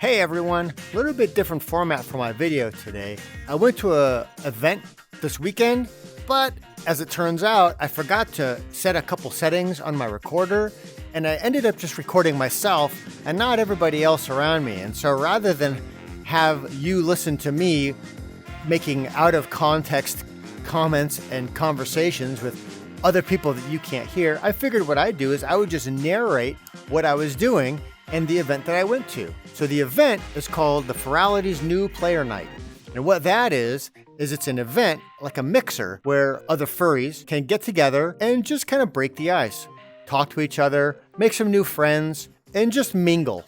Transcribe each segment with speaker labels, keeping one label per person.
Speaker 1: Hey everyone, a little bit different format for my video today. I went to an event this weekend, but as it turns out, I forgot to set a couple settings on my recorder, and I ended up just recording myself and not everybody else around me. And so rather than have you listen to me making out of context comments and conversations with other people that you can't hear, I figured what I'd do is I would just narrate what I was doing and the event that I went to. So the event is called the Furality's New Player Night. And what that is it's an event like a mixer where other furries can get together and just kind of break the ice, talk to each other, make some new friends, and just mingle.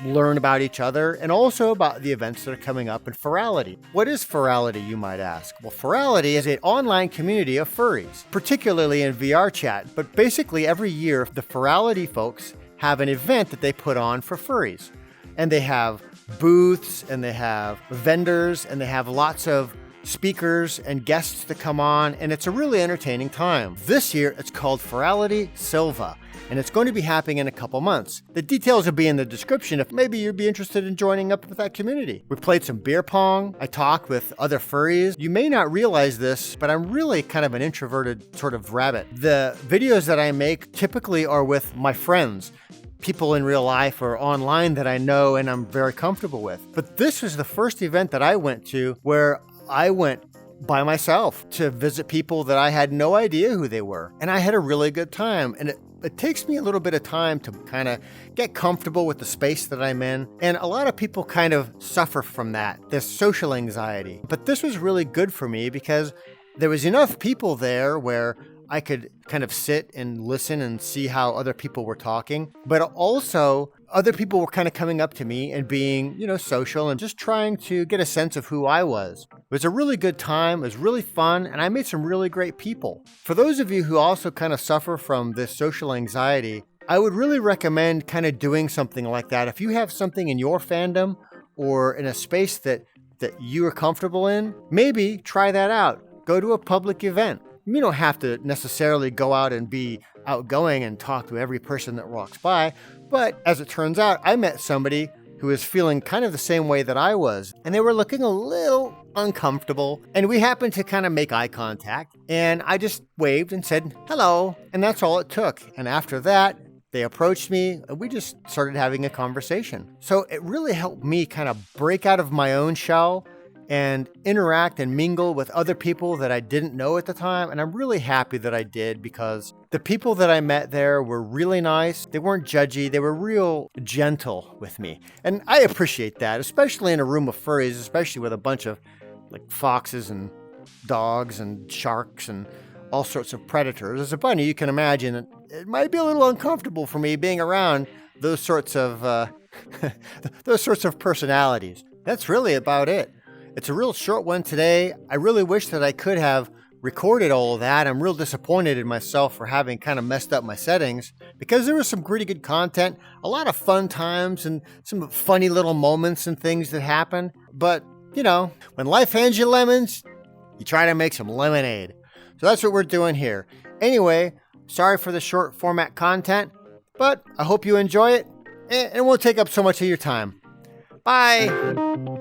Speaker 1: Learn about each other and also about the events that are coming up in Furality. What is Furality, you might ask? Well, Furality is an online community of furries, particularly in VRChat, but basically every year the Furality folks have an event that they put on for furries. And they have booths, and they have vendors, and they have lots of speakers and guests to come on, and it's a really entertaining time. This year, it's called Furality Sylva, and it's going to be happening in a couple months. The details will be in the description if maybe you'd be interested in joining up with that community. We played some beer pong. I talked with other furries. You may not realize this, but I'm really kind of an introverted sort of rabbit. The videos that I make typically are with my friends, people in real life or online that I know and I'm very comfortable with. But this was the first event that I went to where I went by myself to visit people that I had no idea who they were. And I had a really good time. And it takes me a little bit of time to kind of get comfortable with the space that I'm in. And a lot of people kind of suffer from that, this social anxiety. But this was really good for me because there was enough people there where I could kind of sit and listen and see how other people were talking, but also other people were kind of coming up to me and being, social and just trying to get a sense of who I was. It was a really good time. It was really fun, and I made some really great people. For those of you who also kind of suffer from this social anxiety, I would really recommend kind of doing something like that. If you have something in your fandom or in a space that you are comfortable in, maybe try that out. Go to a public event. You don't have to necessarily go out and be outgoing and talk to every person that walks by, but as it turns out, I met somebody who was feeling kind of the same way that I was, and they were looking a little uncomfortable, and we happened to kind of make eye contact, and I just waved and said, hello, and that's all it took. And after that, they approached me, and we just started having a conversation. So it really helped me kind of break out of my own shell and interact and mingle with other people that I didn't know at the time. And I'm really happy that I did because the people that I met there were really nice. They weren't judgy. They were real gentle with me. And I appreciate that, especially in a room of furries, especially with a bunch of like foxes and dogs and sharks and all sorts of predators. As a bunny, you can imagine it might be a little uncomfortable for me being around those sorts of personalities. That's really about it. It's a real short one today. I really wish that I could have recorded all of that. I'm real disappointed in myself for having kind of messed up my settings because there was some pretty good content, a lot of fun times and some funny little moments and things that happened. But, when life hands you lemons, you try to make some lemonade. So that's what we're doing here. Anyway, sorry for the short format content, but I hope you enjoy it and it won't take up so much of your time. Bye.